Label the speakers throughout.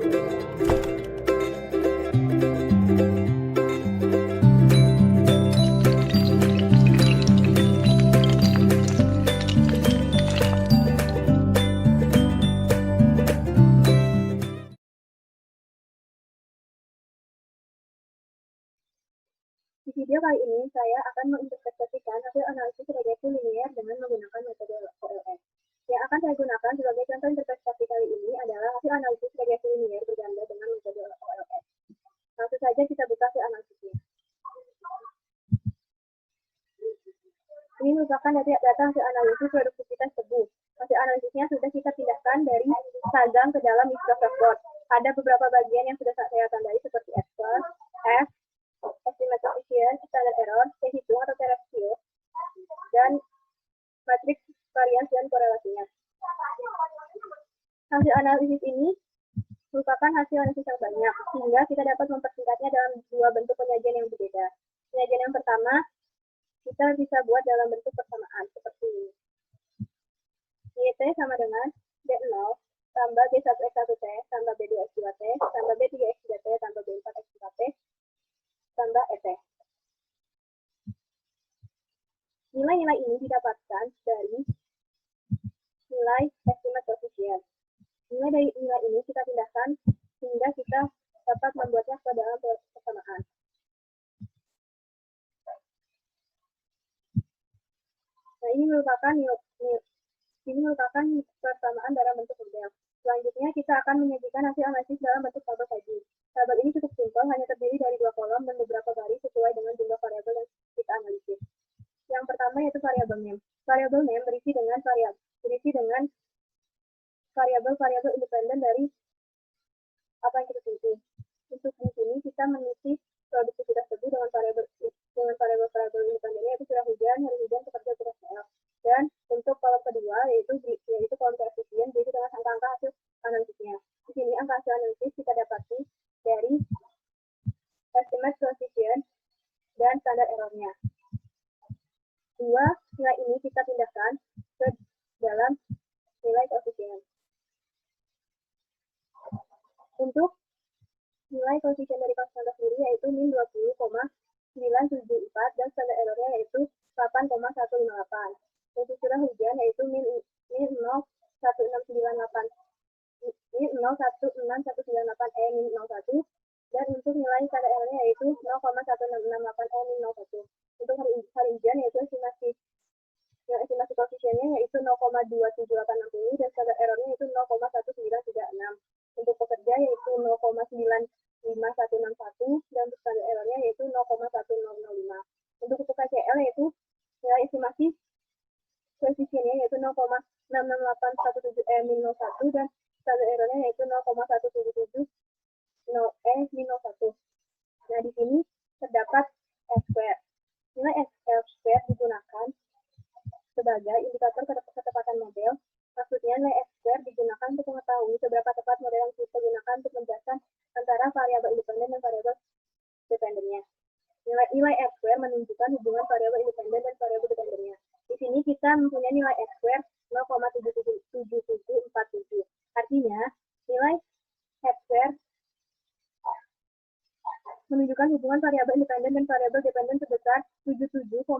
Speaker 1: Di video kali ini, saya akan menginterpretasikan hasil analisis regresi linier dengan menggunakan metode OLS. Yang akan saya gunakan sebagai contoh interpretasi kali ini adalah hasil analisis regresi linier berganda dengan metode OLS. Langsung saja kita buka hasil analisisnya. Ini merupakan data hasil analisis produktivitas tebu. Hasil analisisnya sudah kita pindahkan dari Sagam ke dalam Microsoft Word. Ada beberapa bagian yang sudah saya tandai seperti Excel, F, estimate coefficient, standard error, hitung atau t-ratio, dan matriks varians dan korelasinya. Hasil analisis ini merupakan hasil analisis yang banyak, sehingga kita dapat mempersingkatnya dalam dua bentuk penyajian yang berbeda. Penyajian yang pertama, kita bisa buat dalam bentuk persamaan, seperti ini. YT sama dengan B0 tambah B1X1T tambah B2X2T tambah B3X3T tambah B4X4T tambah ET. Nilai-nilai ini didapatkan dari nilai estimate coefficient. Nilai dari nilai ini kita pindahkan sehingga kita dapat membuatnya ke dalam persamaan. Nah, ini merupakan persamaan dalam bentuk model. Selanjutnya, kita akan menyajikan hasil analisis dalam bentuk tabel saji. Tabel ini cukup simpel, hanya terdiri dari 2 kolom dan beberapa baris sesuai dengan jumlah variabel yang kita analisis. Yang pertama yaitu variabel name. Variabel name berisi dengan variabel-variabel independen dari apa yang kita pilih. Untuk di sini kita mengisi produktivitas tebu dengan variabel independennya yaitu curah hujan, hari hujan, pekerja beras PL. Dan untuk kolom kedua yaitu kolom koefisien berisi dengan angka-angka hasil analisisnya. Di sini angka hasil analisis kita dapati dari estimate coefficient dan standar errornya. Dua nilai ini kita pindahkan ke dalam nilai koefisien. Untuk nilai koefisien dari konstanta sendiri yaitu min 20,974 dan standar errornya yaitu 8,158. Untuk curah hujan yaitu min 0,16998 min 01 dan untuk nilai standar errornya yaitu 0,1668 min 01. Untuk hari hujan yaitu estimasi koefisiennya yaitu 0,27860 dan standar errornya yaitu 0,1936. Untuk pekerja yaitu 0,95161 dan standar errornya yaitu 0,1005. Untuk KCL yaitu nilai estimasi koefisiennya yaitu 0,66817 min 01 dan standar errornya yaitu 0,177 min 01. Nah, di sini terdapat S-square. Nilai S-square digunakan sebagai indikator ketepatan model. Maksudnya, nilai S-square digunakan untuk mengetahui seberapa tepat model yang kita gunakan untuk menjelaskan antara variabel independen dan variabel dependennya. Nilai S-square menunjukkan hubungan variabel independen dan variabel dependennya. Di sini kita mempunyai nilai S-square 0,7747. Artinya, nilai S-square menunjukkan hubungan variabel independen dan variabel dependen sebesar 77,47%.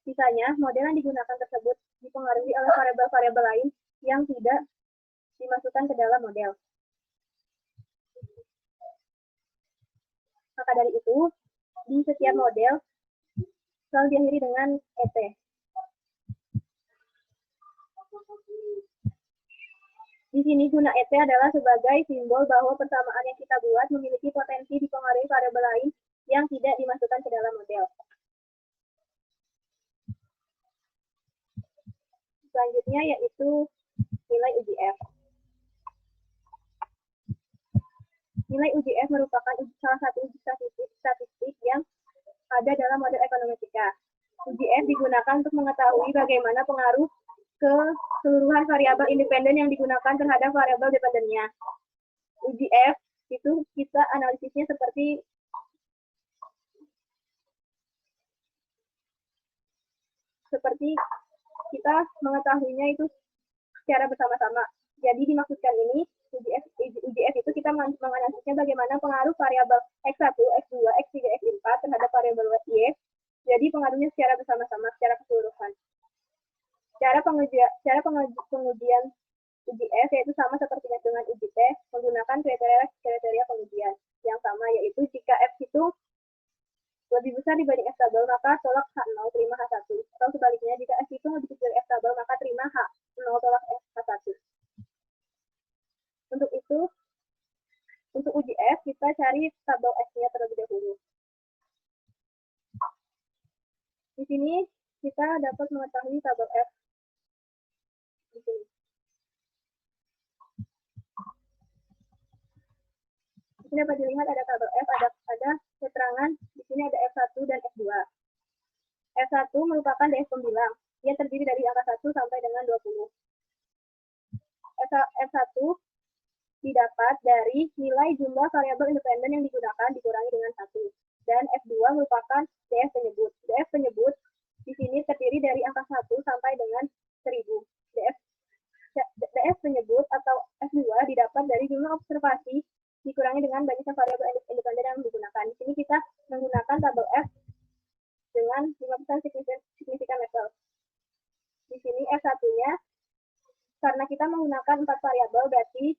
Speaker 1: Sisanya, model yang digunakan tersebut dipengaruhi oleh variabel-variabel lain yang tidak dimasukkan ke dalam model. Maka dari itu, di setiap model selalu diakhiri dengan ET. Di sini guna ET adalah sebagai simbol bahwa persamaan yang kita buat memiliki potensi dipengaruhi variabel lain yang tidak dimasukkan ke dalam model. Selanjutnya yaitu nilai UJF. Nilai UJF merupakan salah satu uji statistik yang ada dalam model ekonometrik. UJF digunakan untuk mengetahui bagaimana pengaruh keseluruhan variabel independen yang digunakan terhadap variabel dependennya. UJF itu kita analisisnya seperti kita mengetahuinya itu secara bersama-sama. Jadi dimaksudkan ini UJF itu kita menganalisisnya bagaimana pengaruh variabel X1, X2, X3, X4 terhadap variabel Y. Jadi pengaruhnya secara bersama-sama, secara keseluruhan. Cara pengujian uji F yaitu sama seperti dengan uji T, menggunakan kriteria pengujian yang sama, yaitu jika F itu lebih besar dibanding F tabel, maka tolak H0, terima H1. Atau sebaliknya, jika F itu lebih kecil dari F tabel, maka terima H0, tolak H1. Untuk itu, untuk uji F, kita cari tabel F-nya terlebih dahulu. Di sini, kita dapat mengetahui tabel F. Di sini. Di sini dapat dilihat ada tabel F, ada keterangan, di sini ada F1 dan F2. F1 merupakan DF pembilang. Dia terdiri dari angka 1 sampai dengan 20. F1 didapat dari nilai jumlah variabel independen yang digunakan dikurangi dengan 1. Dan F2 merupakan DF penyebut. DF penyebut di sini terdiri dari angka 1 sampai dengan 1000. DF penyebut atau F2 didapat dari jumlah observasi dikurangi dengan banyaknya variabel independen yang digunakan. Di sini kita menggunakan tabel F dengan 5% signifikan level. Di sini F1-nya, karena kita menggunakan 4 variabel, berarti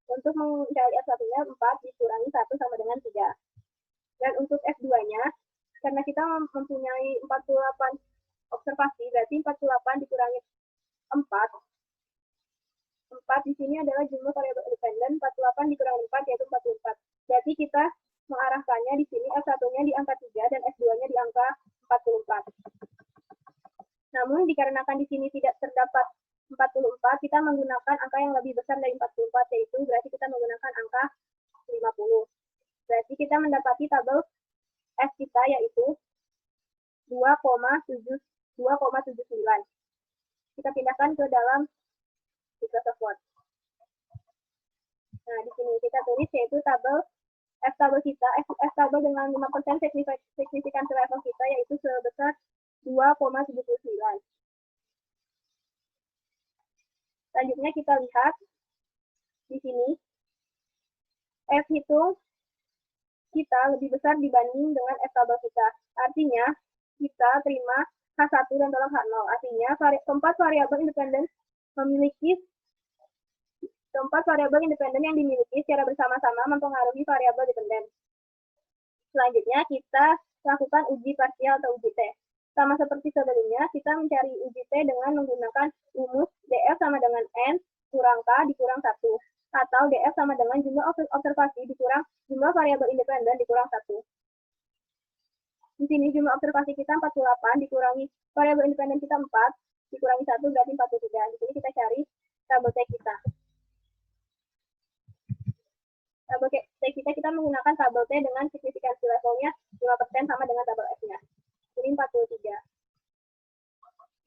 Speaker 1: untuk mencari F1-nya 4 dikurangi 1 sama dengan 3. Dan untuk F2-nya, karena kita mempunyai 48 observasi, berarti 48 dikurangi 4. 4 di sini adalah jumlah variabel independen, 48 dikurangi 4 yaitu 44. Berarti kita mengarahkannya di sini F1-nya di angka 3 dan F2-nya di angka 44. Namun dikarenakan di sini tidak terdapat 44, kita menggunakan angka yang lebih besar dari 44, yaitu berarti kita menggunakan angka 50. Berarti kita mendapati tabel F kita yaitu 2,79. Kita pindahkan ke dalam Microsoft Word. Nah, di sini kita tulis yaitu tabel F tabel kita, F tabel dengan 5% signifikan level kita yaitu sebesar 2,79. Selanjutnya kita lihat di sini F itu kita lebih besar dibanding dengan F tabel kita. Artinya kita terima H1 dan tolak H0. Artinya keempat variabel independen yang dimiliki secara bersama-sama mempengaruhi variabel dependen. Selanjutnya kita lakukan uji parsial atau uji T. Sama seperti sebelumnya, kita mencari uji T dengan menggunakan rumus DF sama dengan N kurang K dikurang 1. Atau DF sama dengan jumlah observasi dikurang jumlah variabel independen dikurang 1. Di sini jumlah observasi kita 48 dikurangi variabel independen kita 4 dikurangi 1 berarti 43. Di sini kita cari tabel T kita. Tabel T kita menggunakan tabel T dengan signifikansi levelnya 5% sama dengan tabel F-nya. Ini 43.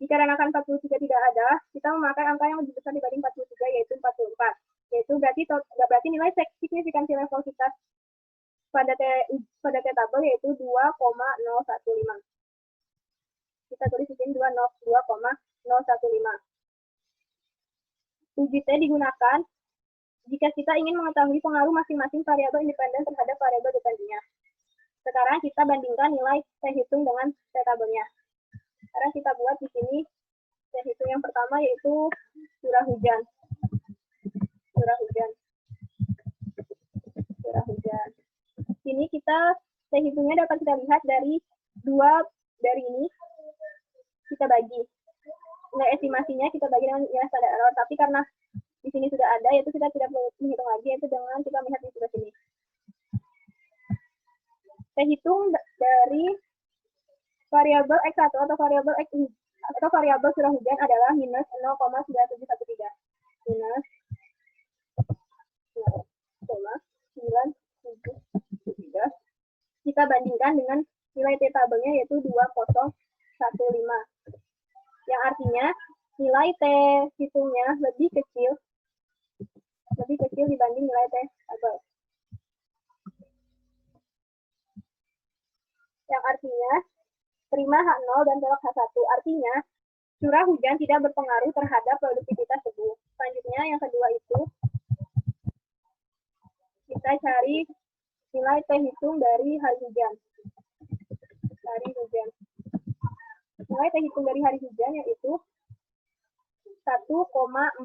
Speaker 1: Dikarenakan 43 tidak ada, kita memakai angka yang lebih besar dibanding 43 yaitu 44. Yaitu berarti nilai signifikansi level kita pada T tabel yaitu 2,015. Kita tulis di sini 2,015. Uji T digunakan jika kita ingin mengetahui pengaruh masing-masing variabel independen terhadap variabel dependennya. Sekarang kita bandingkan nilai T hitung dengan T tabelnya. Sekarang kita buat di sini T hitung yang pertama yaitu curah hujan. Sini kita T hitungnya dapat kita lihat dari ini kita bagi. Nilai estimasinya kita bagi dengan nilai standar error, tapi karena di sini sudah ada, yaitu kita tidak menghitung lagi, yaitu dengan kita melihat di sebelah sini. Saya hitung dari variabel X1 atau variabel X atau variabel curah hujan adalah minus 0,9713. Minus 0,9713. Kita bandingkan dengan nilai T tabelnya yaitu 2015. Yang artinya nilai T hitungnya lebih kecil dibanding nilai T tabel. Yang artinya terima H0 dan tolak H1. Artinya curah hujan tidak berpengaruh terhadap produktivitas tebu. Selanjutnya yang kedua itu Kita cari nilai T hitung dari hari hujan. Nilai T hitung dari hari hujan yaitu 1,439.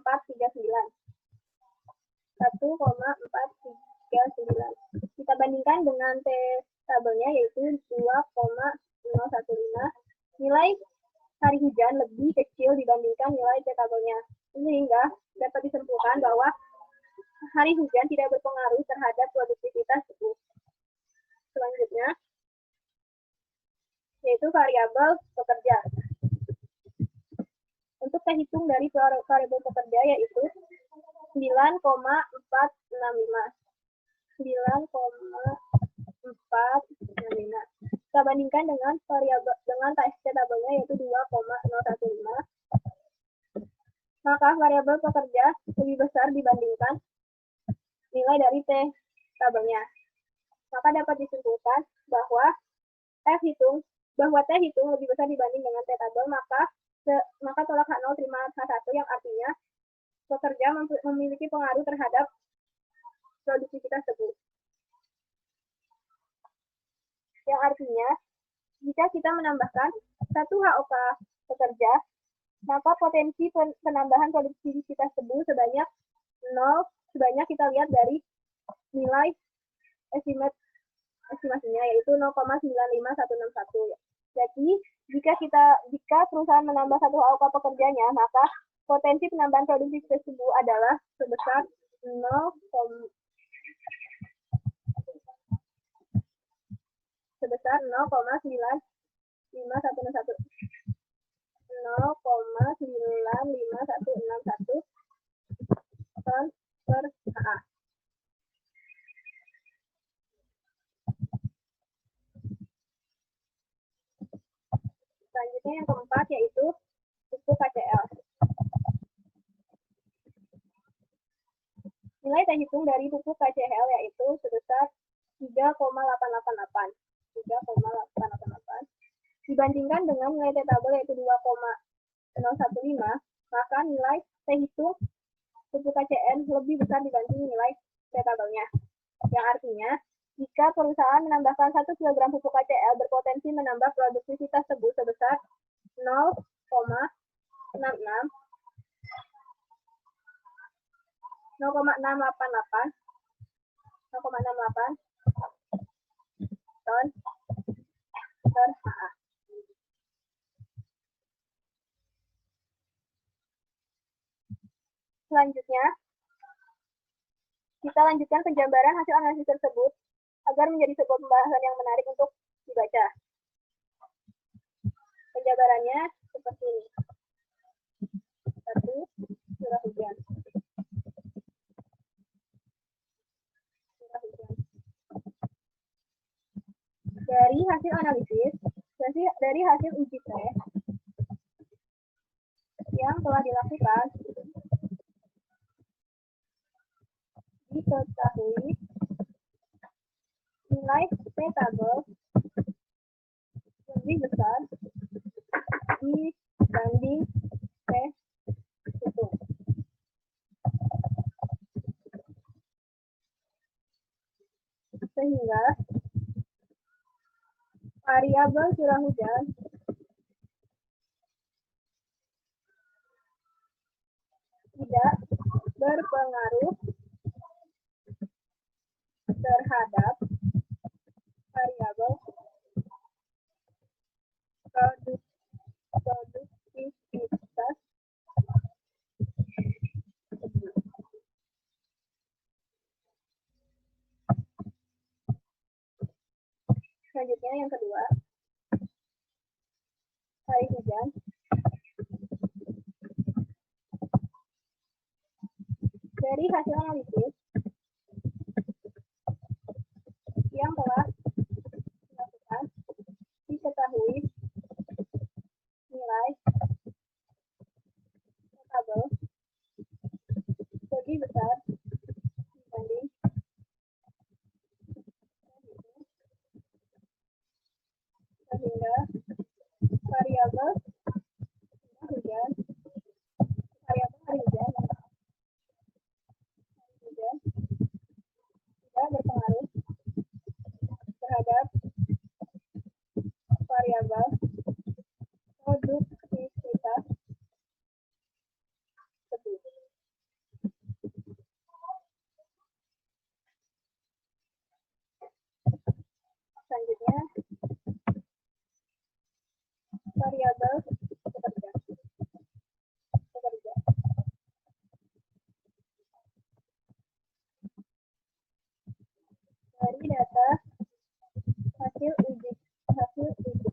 Speaker 1: 1,439. Kita bandingkan dengan T tabelnya yaitu 2,015. Nilai hari hujan lebih kecil dibandingkan nilai T tabelnya. Sehingga dapat disimpulkan bahwa hari hujan tidak berpengaruh terhadap produktivitas tebu. Selanjutnya, yaitu variabel pekerja. Untuk T hitung dari variabel pekerja yaitu 9,465. 9,465. Kita bandingkan dengan variabel T tabelnya yaitu 2,015. Maka variabel pekerja lebih besar dibandingkan nilai dari T tabelnya. Maka dapat disimpulkan bahwa T hitung lebih besar dibanding dengan T tabel, maka tolak H0 terima H1 yang artinya pekerja memiliki pengaruh terhadap produktivitas tebu. Yang artinya, jika kita menambahkan 1 HOK pekerja, maka potensi penambahan produktivitas tebu sebanyak 0, sebanyak kita lihat dari nilai estimasinya yaitu 0,951161. Jadi, jika perusahaan menambah 1 HOK pekerjanya, maka potensi penambahan produktivitas tebu adalah sebesar 0,951161. ton per HA. Selanjutnya yang keempat yaitu pupuk KCL. Nilai T hitung dari pupuk KCL yaitu sebesar 3,888. 3,888. Dibandingkan dengan nilai T tabel yaitu 2,015, maka nilai T hitung pupuk KCN lebih besar dibanding nilai T tabelnya. Yang artinya, jika perusahaan menambahkan 1 kg pupuk KCL berpotensi menambah produktivitas tebu sebesar 0,688 ton per HA. Selanjutnya, kita lanjutkan penjabaran hasil analisis tersebut agar menjadi sebuah pembahasan yang menarik untuk dibaca. Penjabarannya seperti ini. 1. Curah hujan. Dari hasil analisis, dari hasil uji T yang telah dilakukan, diketahui nilai T tabel lebih besar dibanding T hitung. Sehingga variabel curah hujan tidak berpengaruh terhadap variabel produktivitas. Selanjutnya yang kedua, hari hujan. Dari hasil analisis yang telah dilakukan, diketahui nilai tabel lebih besar dibanding sehingga variabel hujan terhadap variabel produktivitas tersebut. Selanjutnya, variabel pekerja. Dari data hasil uji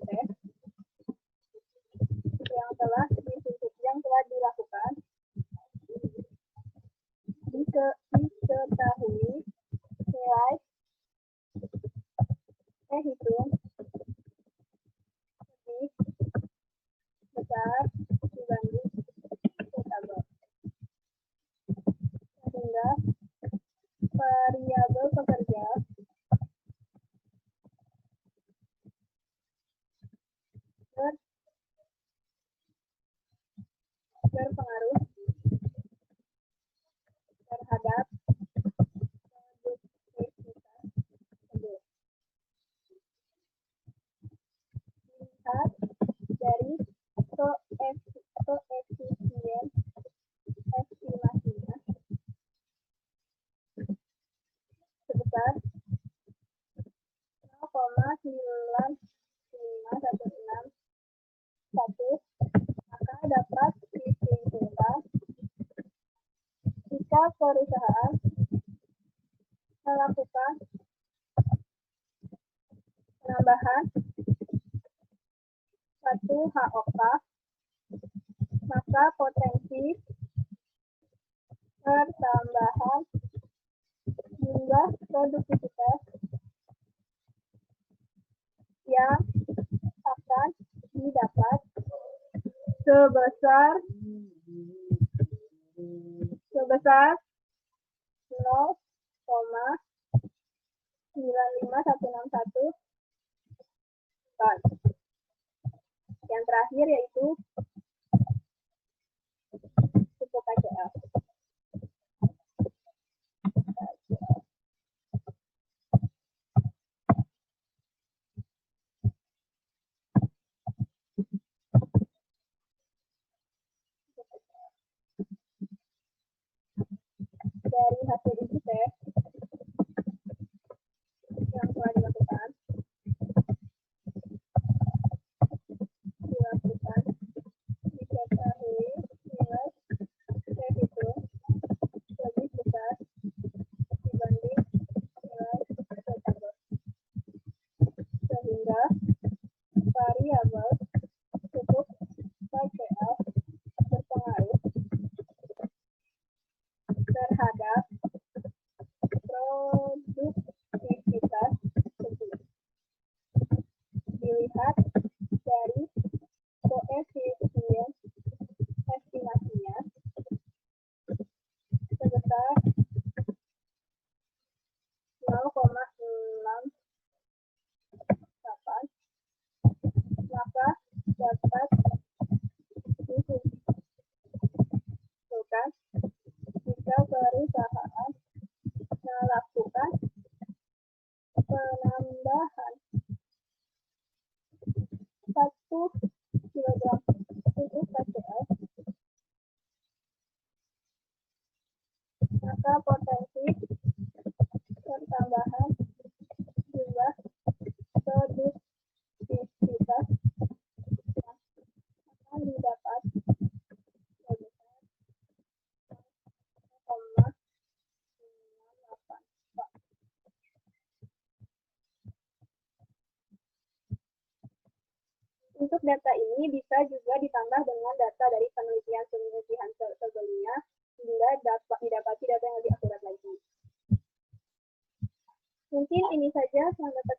Speaker 1: tes yang telah dilakukan, diketahui nilai hitung lebih besar dibanding variabel, sehingga variabel pekerja berpengaruh terhadap produktivitas tersebut. Dilihat dari koefisien estimasinya sebesar 0,95161, maka dapat disimpulkan jika perusahaan melakukan penambahan 1 HOK, maka potensi pertambahan jumlah produktivitas yang akan didapat sebesar 0,95161 ton. Yang terakhir yaitu pupuk KCl. Dari hasil uji tes yang telah dilakukan diketahui nilai hitung lebih besar dibanding nilai variabel, sehingga variabel pupuk KCl berpengaruh terhadap produktivitas tersebut. Dilihat dari koefisien estimasinya sebesar 0,68, maka dapat disimpulkan jika perusahaan melakukan penambahan 1 kilogram pupuk KCl, maka potensi pertambahan jumlah produktivitas yang akan didapat sebesar 0,984. Untuk data ini bisa juga ditambah dengan data dari penelitian sebelumnya hingga didapati data yang lebih akurat lagi. Mungkin ini saja yang dapat